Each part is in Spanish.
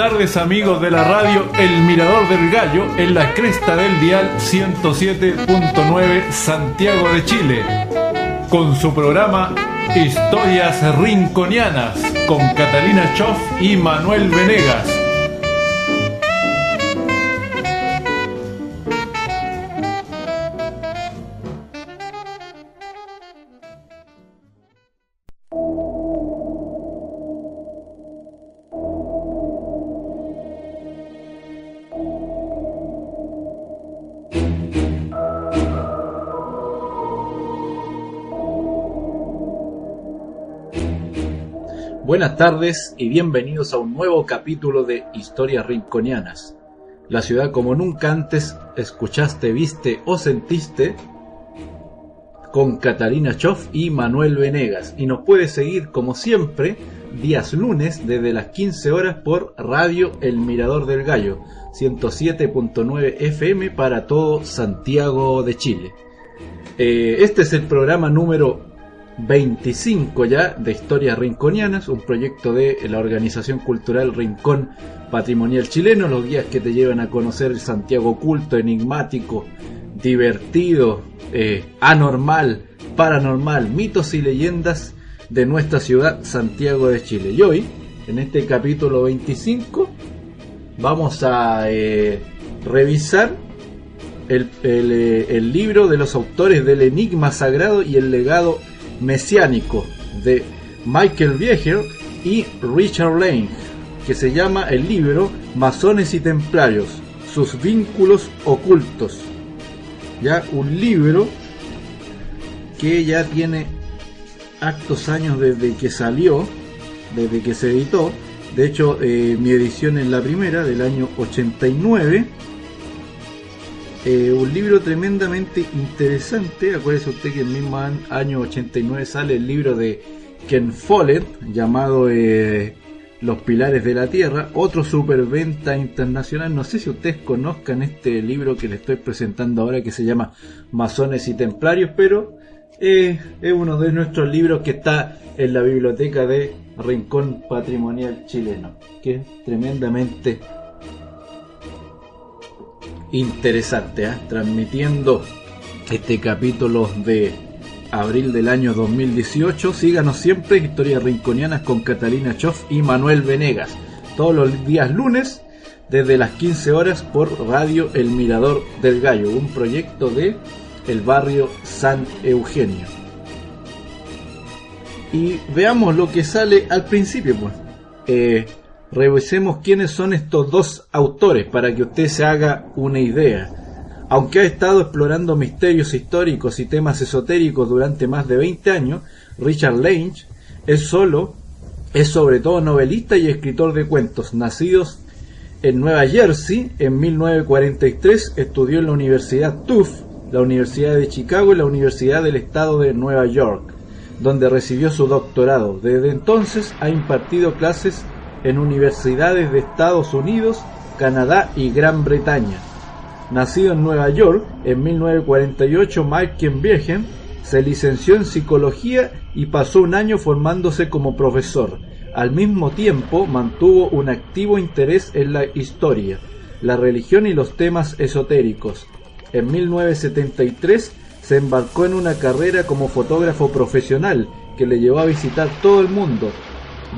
tardes, amigos de la radio El Mirador del Gallo, en la cresta del dial 107.9 Santiago de Chile, con su programa Historias Rinconianas, con Catalina Choff y Manuel Venegas. Buenas tardes y bienvenidos a un nuevo capítulo de Historias Rinconianas. La ciudad como nunca antes escuchaste, viste o sentiste, con Catalina Choff y Manuel Venegas. Y nos puedes seguir como siempre días lunes desde las 15 horas por Radio El Mirador del Gallo 107.9 FM para todo Santiago de Chile. Este es el programa número 25 ya de Historias Rinconianas, un proyecto de la organización cultural Rincón Patrimonial Chileno, los guías que te llevan a conocer el Santiago oculto, enigmático, divertido, anormal, paranormal, mitos y leyendas de nuestra ciudad Santiago de Chile. Y hoy, en este capítulo 25, vamos a revisar el libro de los autores del Enigma Sagrado y el Legado Mesiánico de Michael Vieger y Richard Lange, que se llama el libro Masones y Templarios, sus vínculos ocultos. Ya un libro que ya tiene hartos años desde que salió, desde que se editó. De hecho, mi edición es la primera, del año 89. Un libro tremendamente interesante. Acuérdese usted que en el mismo año 89 sale el libro de Ken Follett llamado Los Pilares de la Tierra, otro superventa internacional. No sé si ustedes conozcan este libro que les estoy presentando ahora, que se llama Masones y Templarios, pero es uno de nuestros libros que está en la biblioteca de Rincón Patrimonial Chileno, que es tremendamente interesante, transmitiendo este capítulo de abril del año 2018. Síganos siempre, Historias Rinconianas con Catalina Choff y Manuel Venegas, todos los días lunes desde las 15 horas por Radio El Mirador del Gallo, un proyecto de el barrio San Eugenio. Y veamos lo que sale al principio, pues. Revisemos quiénes son estos dos autores para que usted se haga una idea. Aunque ha estado explorando misterios históricos y temas esotéricos durante más de 20 años, Richard Lange es sobre todo novelista y escritor de cuentos. Nacidos en Nueva Jersey en 1943, estudió en la Universidad Tufts, la Universidad de Chicago y la Universidad del Estado de Nueva York, donde recibió su doctorado. Desde entonces ha impartido clases en universidades de Estados Unidos, Canadá y Gran Bretaña. Nacido en Nueva York en 1948, Michael Vieger se licenció en psicología y pasó un año formándose como profesor. Al mismo tiempo mantuvo un activo interés en la historia, la religión y los temas esotéricos. En 1973 se embarcó en una carrera como fotógrafo profesional que le llevó a visitar todo el mundo,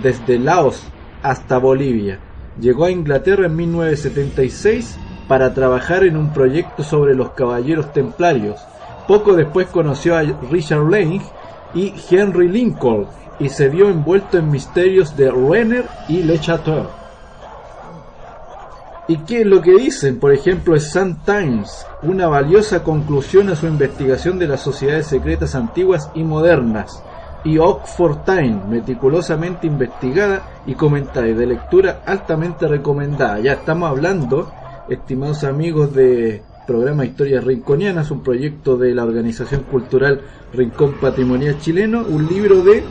desde Laos hasta Bolivia. Llegó a Inglaterra en 1976 para trabajar en un proyecto sobre los caballeros templarios. Poco después conoció a Richard Lange y Henry Lincoln y se vio envuelto en misterios de Renner y Le Chateau. ¿Y qué es lo que dicen? Por ejemplo, Sun Times, una valiosa conclusión a su investigación de las sociedades secretas antiguas y modernas, y Oxford Times, meticulosamente investigada y comentada y de lectura altamente recomendada. Ya estamos hablando, estimados amigos de programa Historias Rinconianas, un proyecto de la organización cultural Rincón Patrimonial Chileno, un libro de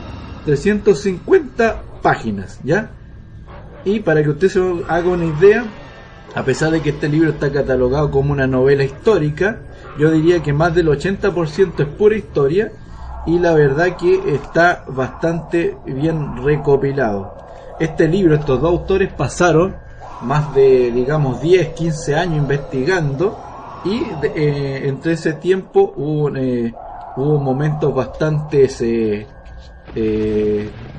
350 páginas, ¿ya? Y para que usted se haga una idea, a pesar de que este libro está catalogado como una novela histórica, yo diría que más del 80% es pura historia, y la verdad que está bastante bien recopilado. Este libro, estos dos autores pasaron más de, digamos, 10, 15 años investigando, y entre ese tiempo hubo momentos bastante,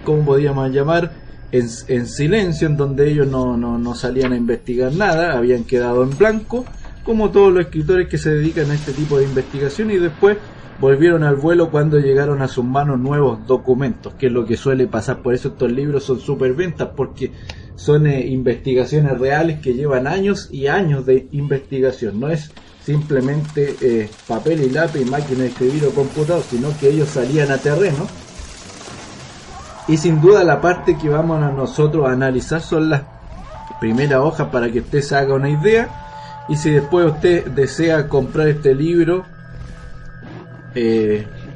¿cómo podríamos llamar? En silencio, en donde ellos no salían a investigar nada, habían quedado en blanco, como todos los escritores que se dedican a este tipo de investigación, y después volvieron al vuelo cuando llegaron a sus manos nuevos documentos, que es lo que suele pasar. Por eso estos libros son superventas, porque son investigaciones reales que llevan años y años de investigación. No es simplemente papel y lápiz, máquina de escribir o computador, sino que ellos salían a terreno. Y sin duda la parte que vamos a nosotros a analizar son las primeras hojas, para que usted se haga una idea. Y si después usted desea comprar este libro,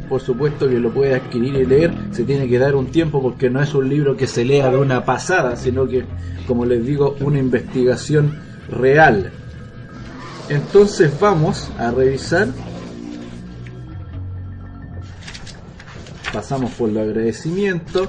por supuesto que lo puede adquirir y leer. Se tiene que dar un tiempo, porque no es un libro que se lea de una pasada, sino que, como les digo, una investigación real. Entonces vamos a revisar. Pasamos por los agradecimientos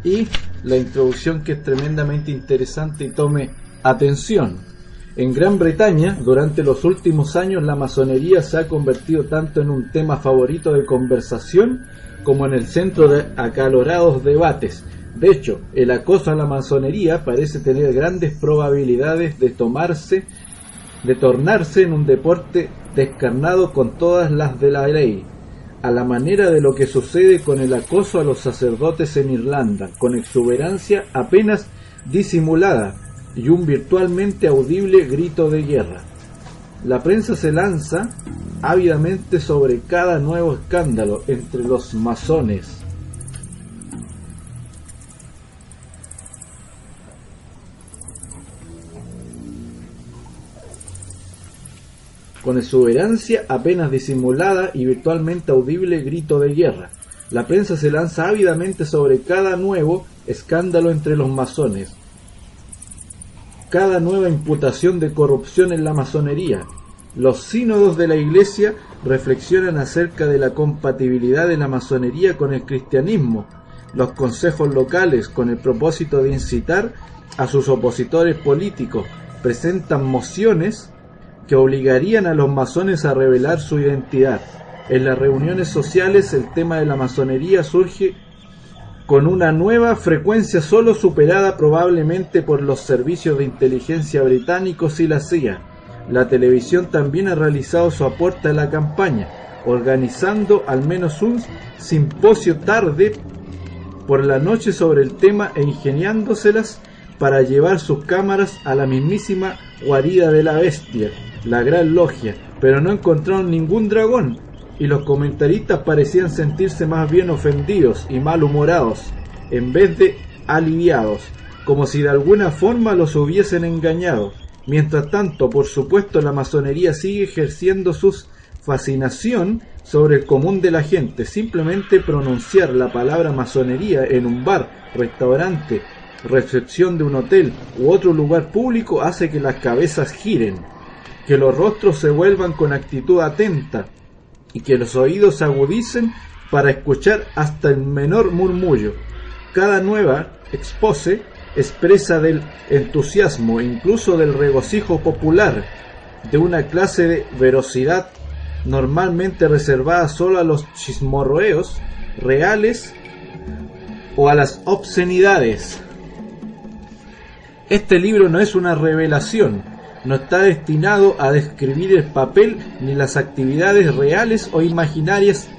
y la introducción, que es tremendamente interesante, y tome atención. En Gran Bretaña, durante los últimos años, la masonería se ha convertido tanto en un tema favorito de conversación como en el centro de acalorados debates. De hecho, el acoso a la masonería parece tener grandes probabilidades de tornarse en un deporte descarnado con todas las de la ley, a la manera de lo que sucede con el acoso a los sacerdotes en Irlanda, con exuberancia apenas disimulada y un virtualmente audible grito de guerra. La prensa se lanza ávidamente sobre cada nuevo escándalo entre los masones. Con exuberancia apenas disimulada y virtualmente audible grito de guerra. La prensa se lanza ávidamente sobre cada nuevo escándalo entre los masones, cada nueva imputación de corrupción en la masonería. Los sínodos de la Iglesia reflexionan acerca de la compatibilidad de la masonería con el cristianismo. Los consejos locales, con el propósito de incitar a sus opositores políticos, presentan mociones que obligarían a los masones a revelar su identidad. En las reuniones sociales, el tema de la masonería surge con una nueva frecuencia, solo superada probablemente por los servicios de inteligencia británicos y la CIA. La televisión también ha realizado su aporte a la campaña, organizando al menos un simposio tarde por la noche sobre el tema e ingeniándoselas para llevar sus cámaras a la mismísima guarida de la bestia, la Gran Logia, pero no encontraron ningún dragón, y los comentaristas parecían sentirse más bien ofendidos y malhumorados, en vez de aliviados, como si de alguna forma los hubiesen engañado. Mientras tanto, por supuesto, la masonería sigue ejerciendo su fascinación sobre el común de la gente. Simplemente pronunciar la palabra masonería en un bar, restaurante, recepción de un hotel u otro lugar público hace que las cabezas giren, que los rostros se vuelvan con actitud atenta y que los oídos se agudicen para escuchar hasta el menor murmullo. Cada nueva expose expresa del entusiasmo e incluso del regocijo popular, de una clase de verosidad normalmente reservada solo a los chismorreos reales o a las obscenidades. Este libro no es una revelación, no está destinado a describir el papel ni las actividades reales o imaginarias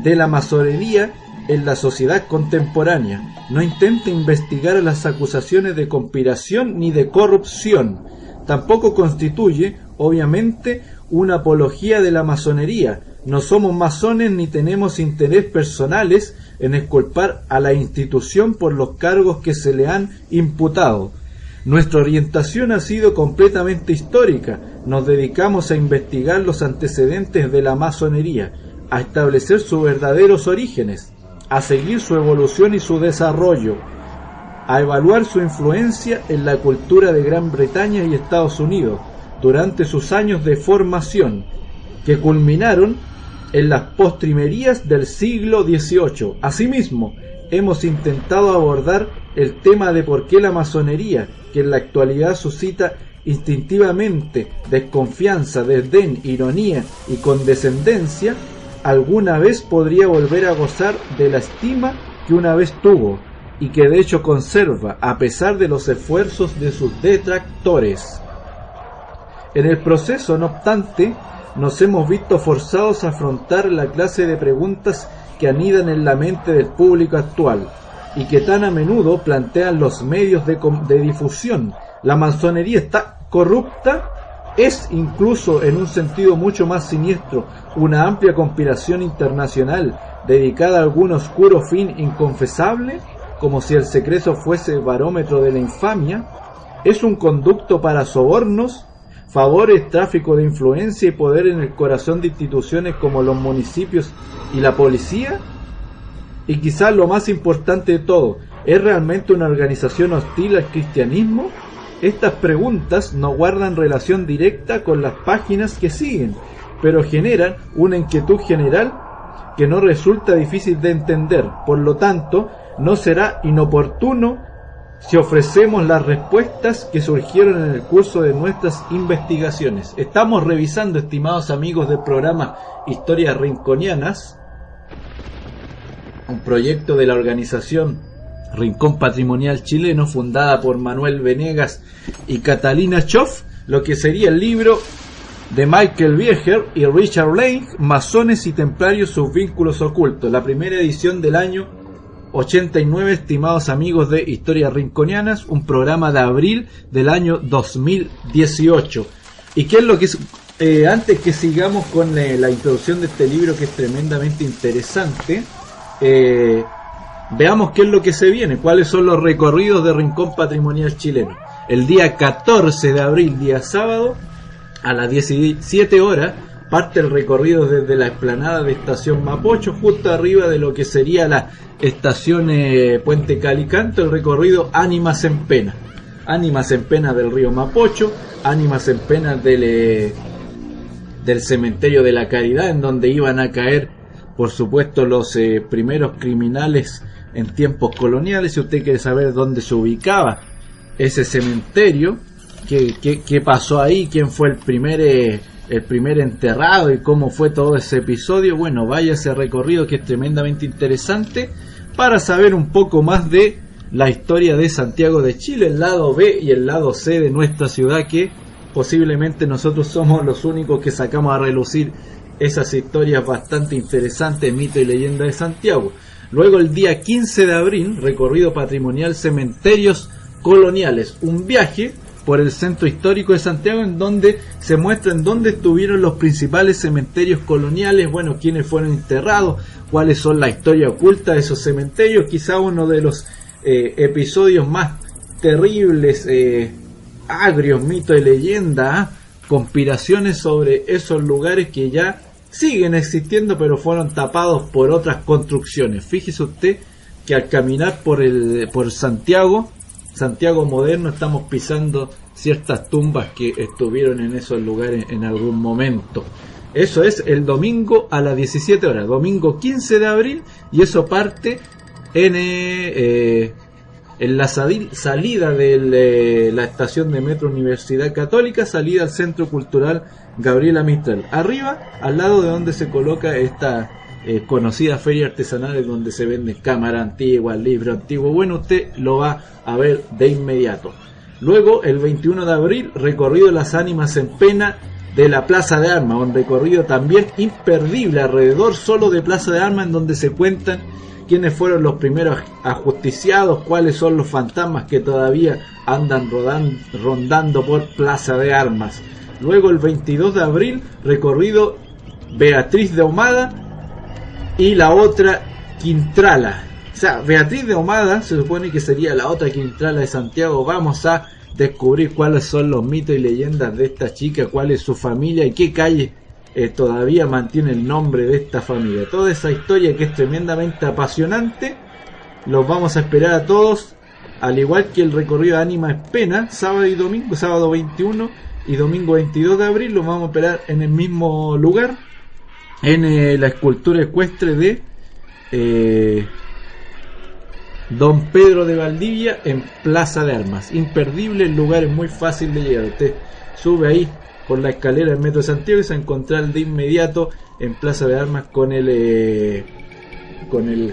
de la masonería en la sociedad contemporánea. No intenta investigar las acusaciones de conspiración ni de corrupción. Tampoco constituye, obviamente, una apología de la masonería. No somos masones ni tenemos interés personales en exculpar a la institución por los cargos que se le han imputado. Nuestra orientación ha sido completamente histórica. Nos dedicamos a investigar los antecedentes de la masonería, a establecer sus verdaderos orígenes, a seguir su evolución y su desarrollo, a evaluar su influencia en la cultura de Gran Bretaña y Estados Unidos durante sus años de formación, que culminaron en las postrimerías del siglo XVIII. Asimismo, hemos intentado abordar el tema de por qué la masonería, que en la actualidad suscita instintivamente desconfianza, desdén, ironía y condescendencia, alguna vez podría volver a gozar de la estima que una vez tuvo y que de hecho conserva a pesar de los esfuerzos de sus detractores. En el proceso, no obstante, nos hemos visto forzados a afrontar la clase de preguntas que anidan en la mente del público actual y que tan a menudo plantean los medios de difusión. La masonería está corrupta, es incluso en un sentido mucho más siniestro una amplia conspiración internacional dedicada a algún oscuro fin inconfesable, como si el secreto fuese barómetro de la infamia, es un conducto para sobornos, favores, tráfico de influencia y poder en el corazón de instituciones como los municipios y la policía. Y quizás lo más importante de todo, ¿es realmente una organización hostil al cristianismo? Estas preguntas no guardan relación directa con las páginas que siguen, pero generan una inquietud general que no resulta difícil de entender. Por lo tanto, no será inoportuno si ofrecemos las respuestas que surgieron en el curso de nuestras investigaciones. Estamos revisando, estimados amigos del programa Historias Rinconianas, un proyecto de la organización Rincón Patrimonial Chileno, fundada por Manuel Venegas y Catalina Schoff, lo que sería el libro de Michael Bieger y Richard Lane, Masones y Templarios, sus vínculos ocultos, la primera edición del año 89, estimados amigos de Historias Rinconianas, un programa de abril del año 2018. ¿Y qué es lo que es? Antes que sigamos con la introducción de este libro, que es tremendamente interesante, veamos qué es lo que se viene, cuáles son los recorridos de Rincón Patrimonial Chileno. El día 14 de abril, día sábado, a las 17 horas, parte el recorrido desde la explanada de Estación Mapocho, justo arriba de lo que sería la estación Puente Calicanto, el recorrido Ánimas en Pena. Ánimas en Pena del río Mapocho, Ánimas en Pena del cementerio de la Caridad, en donde iban a caer, por supuesto, los primeros criminales en tiempos coloniales. Si usted quiere saber dónde se ubicaba ese cementerio, qué pasó ahí, quién fue el primer enterrado y cómo fue todo ese episodio, bueno, vaya ese recorrido que es tremendamente interesante para saber un poco más de la historia de Santiago de Chile, el lado B y el lado C de nuestra ciudad, que posiblemente nosotros somos los únicos que sacamos a relucir esas historias bastante interesantes, mito y leyenda de Santiago. Luego, el día 15 de abril, recorrido patrimonial Cementerios Coloniales, un viaje por el centro histórico de Santiago, en donde se muestran dónde estuvieron los principales cementerios coloniales, bueno, quiénes fueron enterrados, cuáles son la historia oculta de esos cementerios. Quizá uno de los episodios más terribles, agrios, mito y leyenda, conspiraciones sobre esos lugares que ya siguen existiendo, pero fueron tapados por otras construcciones. Fíjese usted que al caminar por Santiago moderno, estamos pisando ciertas tumbas que estuvieron en esos lugares en algún momento. Eso es el domingo a las 17 horas, domingo 15 de abril, y eso parte en la salida de la estación de metro Universidad Católica, salida al Centro Cultural Gabriela Mistral, arriba, al lado de donde se coloca esta conocida feria artesanal, donde se venden cámaras antiguas, libros antiguos. Bueno, usted lo va a ver de inmediato. Luego, el 21 de abril, recorrido Las Ánimas en Pena de la Plaza de Armas, un recorrido también imperdible alrededor solo de Plaza de Armas, en donde se cuentan quiénes fueron los primeros ajusticiados, cuáles son los fantasmas que todavía andan rondando por Plaza de Armas. Luego, el 22 de abril, recorrido Beatriz de Ahumada y la otra Quintrala. O sea, Beatriz de Ahumada se supone que sería la otra Quintrala de Santiago. Vamos a descubrir cuáles son los mitos y leyendas de esta chica, cuál es su familia y qué calle todavía mantiene el nombre de esta familia. Toda esa historia que es tremendamente apasionante, los vamos a esperar a todos, al igual que el recorrido de Ánimas en Pena, sábado y domingo, sábado 21 y domingo 22 de abril, los vamos a esperar en el mismo lugar, en la escultura ecuestre de Don Pedro de Valdivia en Plaza de Armas. Imperdible, el lugar es muy fácil de llegar. Usted sube ahí por la escalera del Metro de Santiago y se va a encontrar de inmediato en Plaza de Armas con el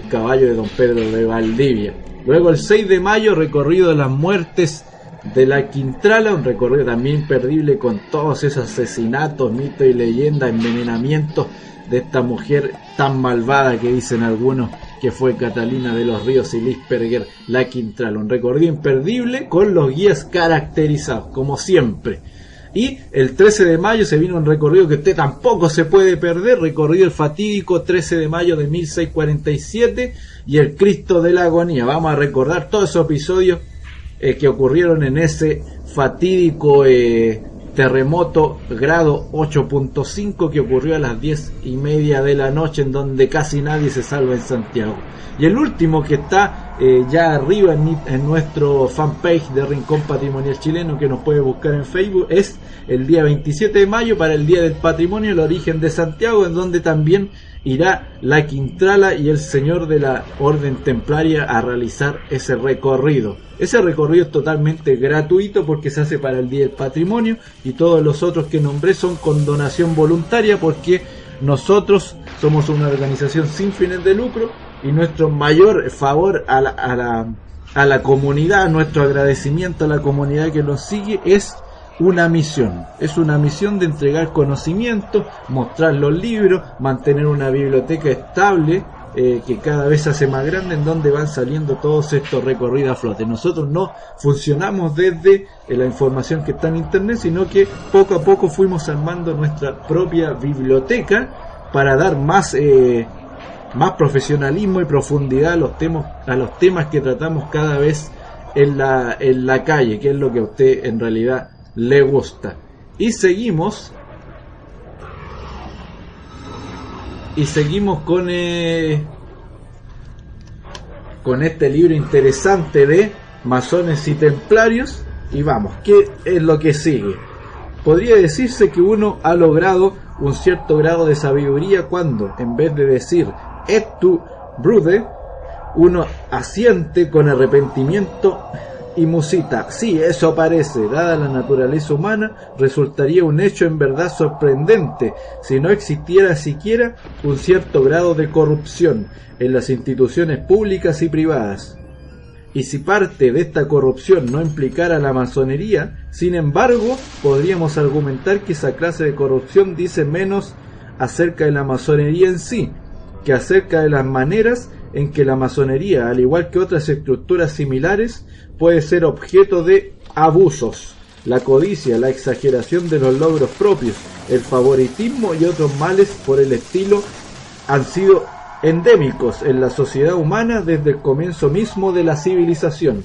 caballo de Don Pedro de Valdivia. Luego el 6 de mayo, recorrido de las muertes de la Quintrala, un recorrido también imperdible con todos esos asesinatos, mitos y leyendas, envenenamientos de esta mujer tan malvada que dicen algunos que fue Catalina de los Ríos y Lisperger, la Quintrala. Un recorrido imperdible con los guías caracterizados, como siempre. Y el 13 de mayo se vino un recorrido que usted tampoco se puede perder, recorrido el fatídico 13 de mayo de 1647 y el Cristo de la Agonía. Vamos a recordar todos esos episodios que ocurrieron en ese fatídico terremoto grado 8.5 que ocurrió a las 10:30 de la noche, en donde casi nadie se salva en Santiago. Y el último, que está ya arriba en nuestro fanpage de Rincón Patrimonial Chileno, que nos puede buscar en Facebook, es el día 27 de mayo para el Día del Patrimonio, el origen de Santiago, en donde también irá la Quintrala y el señor de la Orden Templaria a realizar ese recorrido. Ese recorrido es totalmente gratuito porque se hace para el Día del Patrimonio, y todos los otros que nombré son con donación voluntaria, porque nosotros somos una organización sin fines de lucro y nuestro mayor favor a la comunidad, nuestro agradecimiento a la comunidad que nos sigue es una misión. Es una misión de entregar conocimiento, mostrar los libros, mantener una biblioteca estable que cada vez se hace más grande, en donde van saliendo todos estos recorridos a flote. Nosotros no funcionamos desde la información que está en internet, sino que poco a poco fuimos armando nuestra propia biblioteca para dar más profesionalismo y profundidad a los temas que tratamos cada vez en la calle, que es lo que a usted en realidad le gusta. Y seguimos con este libro interesante de Masones y Templarios. Y vamos, ¿qué es lo que sigue? Podría decirse que uno ha logrado un cierto grado de sabiduría cuando, en vez de decir et tu brude, uno asiente con arrepentimiento y musita: sí, eso parece, dada la naturaleza humana, resultaría un hecho en verdad sorprendente si no existiera siquiera un cierto grado de corrupción en las instituciones públicas y privadas. Y si parte de esta corrupción no implicara la masonería, sin embargo, podríamos argumentar que esa clase de corrupción dice menos acerca de la masonería en sí, que acerca de las maneras en que la masonería, al igual que otras estructuras similares, puede ser objeto de abusos. La codicia, la exageración de los logros propios, el favoritismo y otros males por el estilo han sido endémicos en la sociedad humana desde el comienzo mismo de la civilización.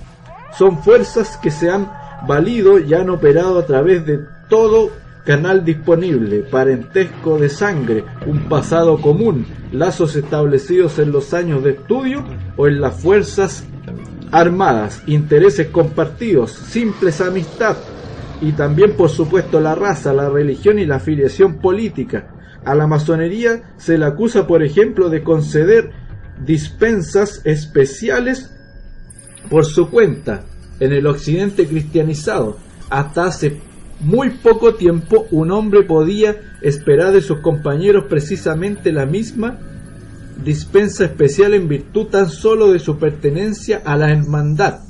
Son fuerzas que se han valido y han operado a través de todo canal disponible: parentesco de sangre, un pasado común, lazos establecidos en los años de estudio o en las fuerzas armadas, intereses compartidos, simples amistad, y también por supuesto la raza, la religión y la afiliación política. A la masonería se le acusa, por ejemplo, de conceder dispensas especiales por su cuenta en el occidente cristianizado. Hasta hace muy poco tiempo un hombre podía esperar de sus compañeros precisamente la misma dispensa especial en virtud tan solo de su pertenencia a la hermandad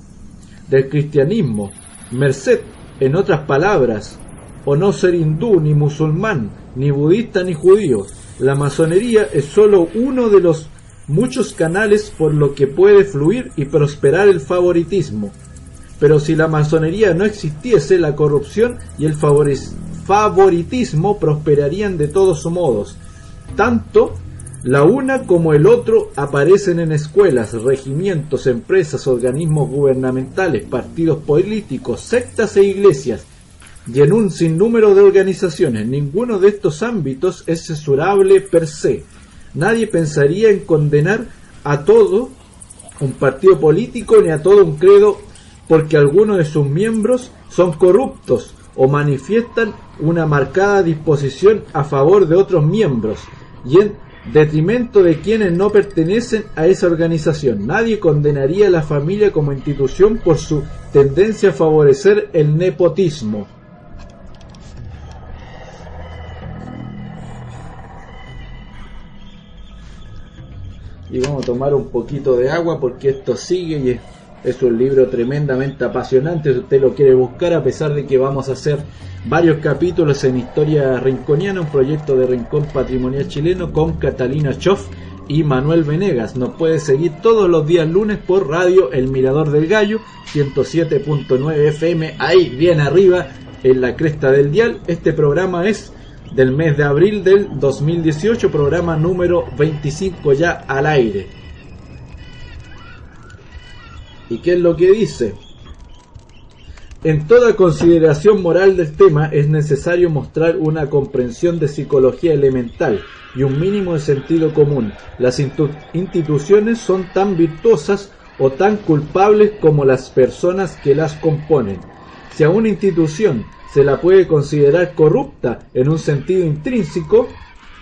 del cristianismo, merced, en otras palabras, o no ser hindú, ni musulmán, ni budista, ni judío. La masonería es solo uno de los muchos canales por lo que puede fluir y prosperar el favoritismo. Pero si la masonería no existiese, la corrupción y el favoritismo prosperarían de todos modos. Tanto la una como el otro aparecen en escuelas, regimientos, empresas, organismos gubernamentales, partidos políticos, sectas e iglesias, y en un sinnúmero de organizaciones. Ninguno de estos ámbitos es censurable per se. Nadie pensaría en condenar a todo un partido político ni a todo un credo porque algunos de sus miembros son corruptos o manifiestan una marcada disposición a favor de otros miembros, y en detrimento de quienes no pertenecen a esa organización. Nadie condenaría a la familia como institución por su tendencia a favorecer el nepotismo. Y vamos a tomar un poquito de agua porque esto sigue y es un libro tremendamente apasionante si usted lo quiere buscar, a pesar de que vamos a hacer varios capítulos en Historia Rinconiana, un proyecto de Rincón Patrimonial Chileno con Catalina Choff y Manuel Venegas. Nos puede seguir todos los días lunes por radio El Mirador del Gallo, 107.9 FM, ahí bien arriba en la cresta del dial. Este programa es del mes de abril del 2018, programa número 25 ya al aire. ¿Y qué es lo que dice? En toda consideración moral del tema es necesario mostrar una comprensión de psicología elemental y un mínimo de sentido común. Las instituciones son tan virtuosas o tan culpables como las personas que las componen. Si a una institución se la puede considerar corrupta en un sentido intrínseco,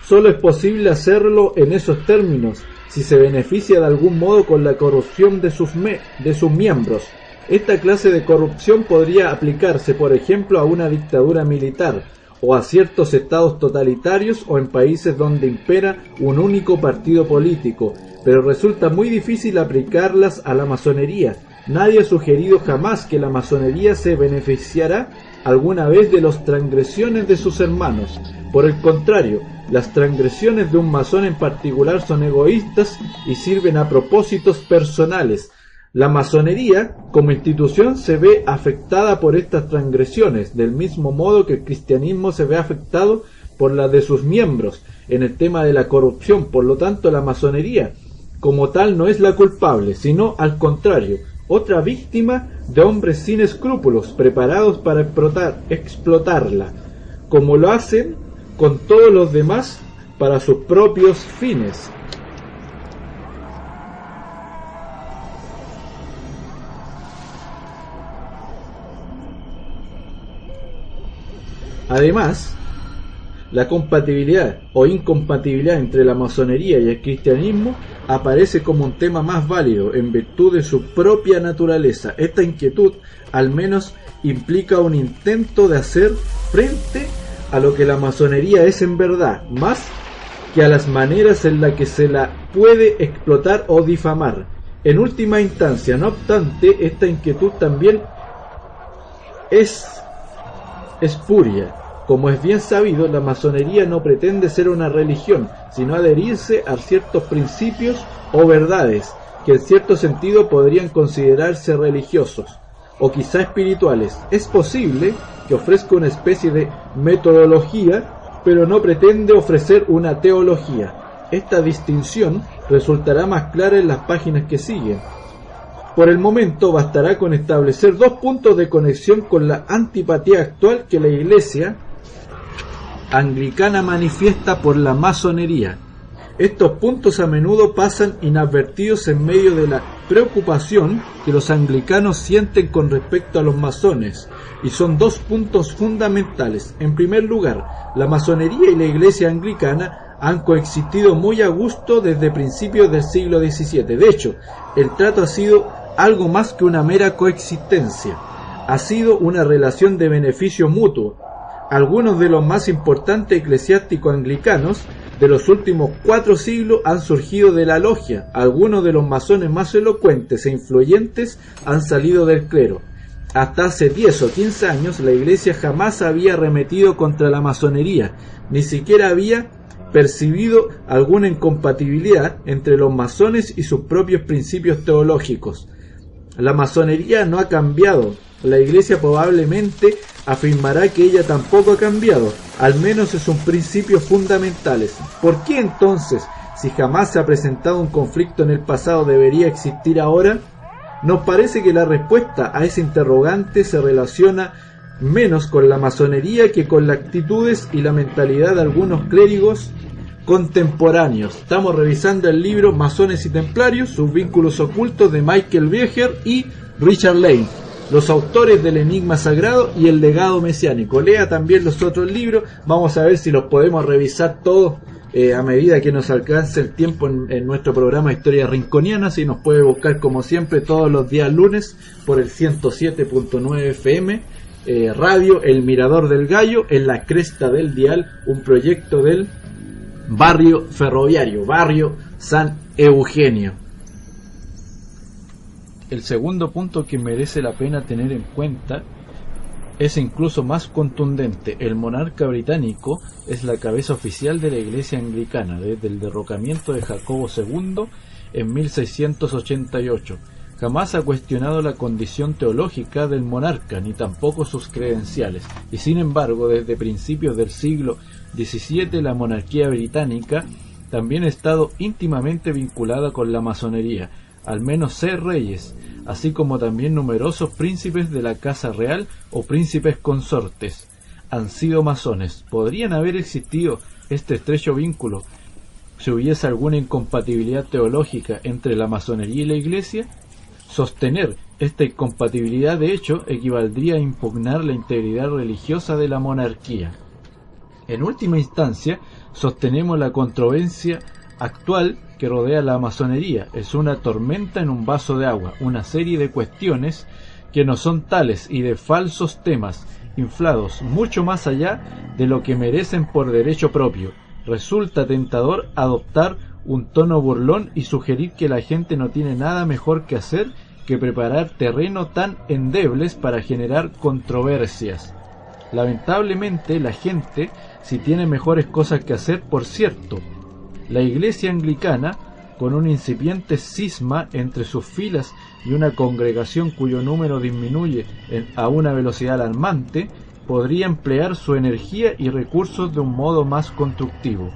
solo es posible hacerlo en esos términos si se beneficia de algún modo con la corrupción de sus miembros. Esta clase de corrupción podría aplicarse, por ejemplo, a una dictadura militar o a ciertos estados totalitarios o en países donde impera un único partido político, pero resulta muy difícil aplicarlas a la masonería. Nadie ha sugerido jamás que la masonería se beneficiará alguna vez de las transgresiones de sus hermanos. Por el contrario, las transgresiones de un masón en particular son egoístas y sirven a propósitos personales. La masonería, como institución, se ve afectada por estas transgresiones, del mismo modo que el cristianismo se ve afectado por las de sus miembros en el tema de la corrupción. Por lo tanto, la masonería, como tal, no es la culpable, sino al contrario, otra víctima de hombres sin escrúpulos, preparados para explotarla, como lo hacen con todos los demás para sus propios fines. Además, la compatibilidad o incompatibilidad entre la masonería y el cristianismo aparece como un tema más válido en virtud de su propia naturaleza. Esta inquietud al menos implica un intento de hacer frente a lo que la masonería es en verdad, más que a las maneras en las que se la puede explotar o difamar. En última instancia, no obstante, esta inquietud también es espuria. Como es bien sabido, la masonería no pretende ser una religión, sino adherirse a ciertos principios o verdades que en cierto sentido podrían considerarse religiosos o quizá espirituales. Es posible que ofrezca una especie de metodología, pero no pretende ofrecer una teología. Esta distinción resultará más clara en las páginas que siguen. Por el momento bastará con establecer dos puntos de conexión con la antipatía actual que la Iglesia anglicana manifiesta por la masonería. Estos puntos a menudo pasan inadvertidos en medio de la preocupación que los anglicanos sienten con respecto a los masones, y son dos puntos fundamentales. En primer lugar, la masonería y la Iglesia anglicana han coexistido muy a gusto desde principios del siglo XVII. De hecho, el trato ha sido algo más que una mera coexistencia. Ha sido una relación de beneficio mutuo. Algunos de los más importantes eclesiásticos anglicanos de los últimos 4 siglos han surgido de la logia. Algunos de los masones más elocuentes e influyentes han salido del clero. Hasta hace 10 o 15 años la Iglesia jamás había arremetido contra la masonería, ni siquiera había percibido alguna incompatibilidad entre los masones y sus propios principios teológicos. La masonería no ha cambiado. La Iglesia probablemente afirmará que ella tampoco ha cambiado, al menos en sus principios fundamentales. ¿Por qué entonces, si jamás se ha presentado un conflicto en el pasado, debería existir ahora? Nos parece que la respuesta a ese interrogante se relaciona menos con la masonería que con las actitudes y la mentalidad de algunos clérigos contemporáneos. Estamos revisando el libro Masones y Templarios, sus vínculos ocultos, de Michael Behe y Richard Lane. Los autores del Enigma Sagrado y el Legado Mesiánico. Lea también los otros libros, vamos a ver si los podemos revisar todos a medida que nos alcance el tiempo en nuestro programa Historias Rinconianas, y nos puede buscar como siempre todos los días lunes por el 107.9 FM, Radio El Mirador del Gallo, en la cresta del dial, un proyecto del barrio ferroviario, barrio San Eugenio. El segundo punto que merece la pena tener en cuenta es incluso más contundente. El monarca británico es la cabeza oficial de la Iglesia Anglicana desde el derrocamiento de Jacobo II en 1688. Jamás ha cuestionado la condición teológica del monarca, ni tampoco sus credenciales, y sin embargo, desde principios del siglo XVII la monarquía británica también ha estado íntimamente vinculada con la masonería. Al menos 6 reyes, así como también numerosos príncipes de la casa real o príncipes consortes, han sido masones. ¿Podrían haber existido este estrecho vínculo si hubiese alguna incompatibilidad teológica entre la masonería y la Iglesia? Sostener esta incompatibilidad, de hecho, equivaldría a impugnar la integridad religiosa de la monarquía. En última instancia, sostenemos la controversia actual que rodea la masonería. Es una tormenta en un vaso de agua, una serie de cuestiones que no son tales y de falsos temas, inflados mucho más allá de lo que merecen por derecho propio. Resulta tentador adoptar un tono burlón y sugerir que la gente no tiene nada mejor que hacer que preparar terreno tan endebles para generar controversias. Lamentablemente la gente, si tiene mejores cosas que hacer, por cierto, la Iglesia Anglicana, con un incipiente cisma entre sus filas y una congregación cuyo número disminuye a una velocidad alarmante, podría emplear su energía y recursos de un modo más constructivo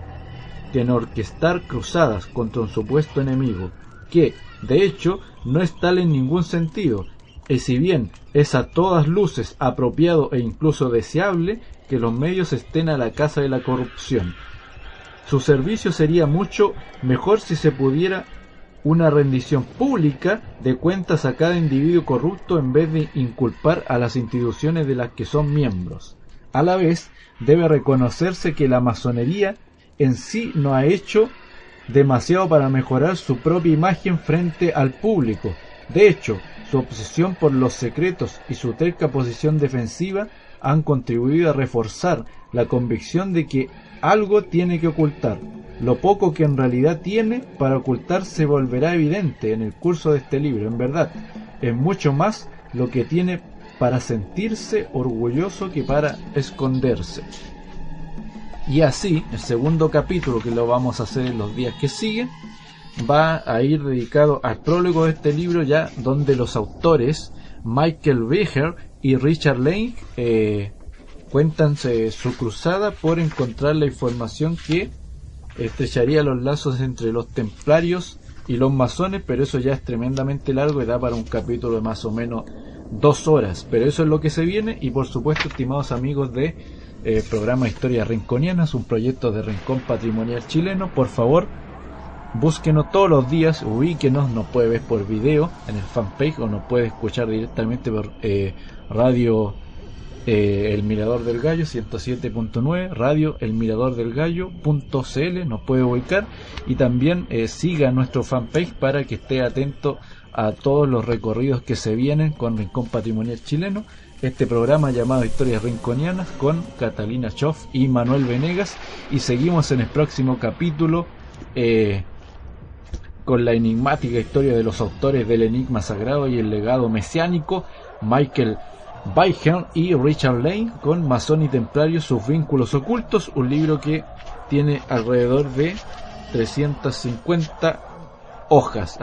que en orquestar cruzadas contra un supuesto enemigo, que, de hecho, no es tal en ningún sentido, y si bien es a todas luces apropiado e incluso deseable que los medios estén a la caza de la corrupción. Su servicio sería mucho mejor si se pudiera una rendición pública de cuentas a cada individuo corrupto en vez de inculpar a las instituciones de las que son miembros. A la vez, debe reconocerse que la masonería en sí no ha hecho demasiado para mejorar su propia imagen frente al público. De hecho, su obsesión por los secretos y su terca posición defensiva han contribuido a reforzar la convicción de que algo tiene que ocultar. Lo poco que en realidad tiene para ocultar se volverá evidente en el curso de este libro. En verdad, es mucho más lo que tiene para sentirse orgulloso que para esconderse. Y así, el segundo capítulo, que lo vamos a hacer en los días que siguen, va a ir dedicado al prólogo de este libro, ya donde los autores Michael Behe y Richard Lane cuentan su cruzada por encontrar la información que estrecharía los lazos entre los templarios y los masones, pero eso ya es tremendamente largo y da para un capítulo de más o menos 2 horas, pero eso es lo que se viene. Y por supuesto, estimados amigos de programa Historias Rinconianas, un proyecto de Rincón Patrimonial Chileno, por favor búsquenos todos los días, ubíquenos, nos puede ver por video en el fanpage o nos puede escuchar directamente por radio El Mirador del Gallo 107.9, radio El Mirador del Gallo.cl, nos puede ubicar, y también siga nuestro fanpage para que esté atento a todos los recorridos que se vienen con Rincón Patrimonial Chileno, este programa llamado Historias Rinconianas con Catalina Choff y Manuel Venegas. Y seguimos en el próximo capítulo con la enigmática historia de los autores del Enigma Sagrado y el Legado Mesiánico, Michael Behe y Richard Lane, con Masón y Templario, sus vínculos ocultos, un libro que tiene alrededor de 350 hojas,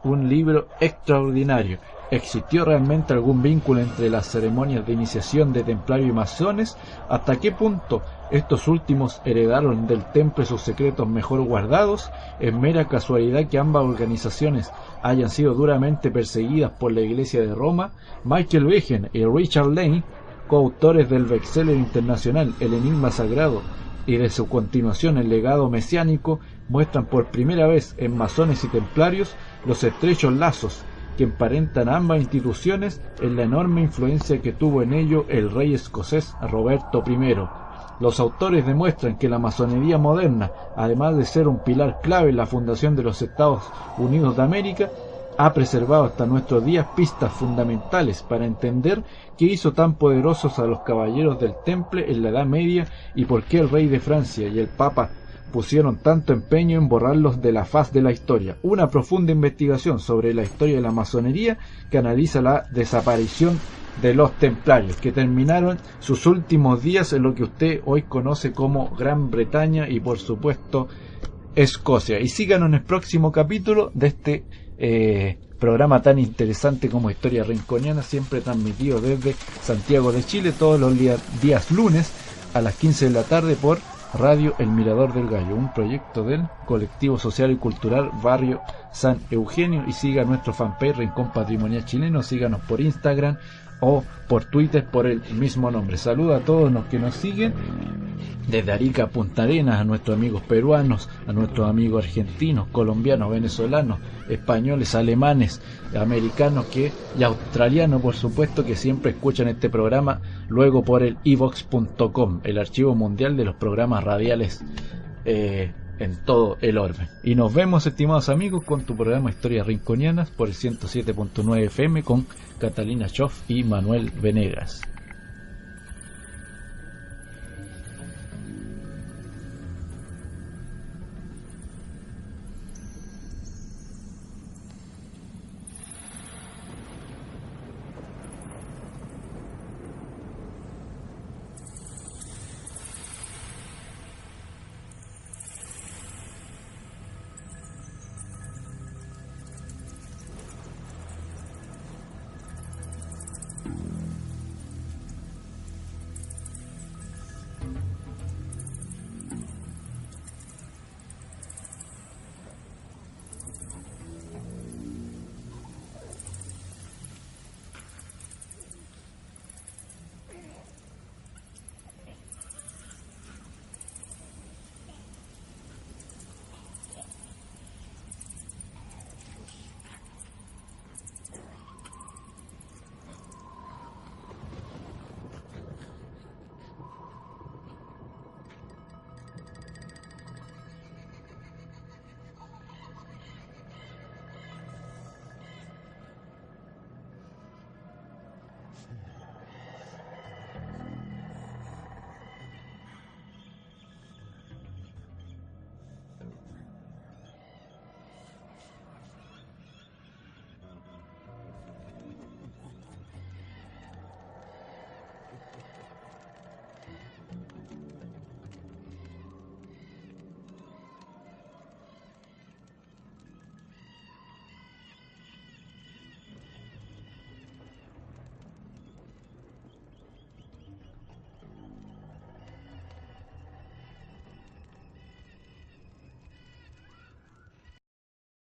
un libro extraordinario. ¿Existió realmente algún vínculo entre las ceremonias de iniciación de templarios y masones? ¿Hasta qué punto estos últimos heredaron del templo sus secretos mejor guardados? ¿Es mera casualidad que ambas organizaciones hayan sido duramente perseguidas por la Iglesia de Roma? Michael Behe y Richard Lane, coautores del bestseller internacional El Enigma Sagrado y de su continuación El Legado Mesiánico, muestran por primera vez en masones y templarios los estrechos lazos que emparentan ambas instituciones es la enorme influencia que tuvo en ello el rey escocés Roberto I. Los autores demuestran que la masonería moderna, además de ser un pilar clave en la fundación de los Estados Unidos de América, ha preservado hasta nuestros días pistas fundamentales para entender qué hizo tan poderosos a los caballeros del Temple en la Edad Media y por qué el rey de Francia y el Papa pusieron tanto empeño en borrarlos de la faz de la historia. Una profunda investigación sobre la historia de la masonería que analiza la desaparición de los templarios, que terminaron sus últimos días en lo que usted hoy conoce como Gran Bretaña y por supuesto Escocia. Y síganos en el próximo capítulo de este programa tan interesante como Historia Rinconiana, siempre transmitido desde Santiago de Chile todos los días lunes a las 15 de la tarde por Radio El Mirador del Gallo, un proyecto del colectivo social y cultural Barrio San Eugenio. Y siga nuestro fanpage Rincón Patrimonial Chileno, síganos por Instagram o por Twitter por el mismo nombre. Saluda a todos los que nos siguen desde Arica a Punta Arenas, a nuestros amigos peruanos, a nuestros amigos argentinos, colombianos, venezolanos, españoles, alemanes, americanos y australianos, por supuesto, que siempre escuchan este programa luego por el iVox.com, el archivo mundial de los programas radiales en todo el orbe. Y nos vemos, estimados amigos, con tu programa Historias Rinconianas por el 107.9 FM con Catalina Schoff y Manuel Venegas.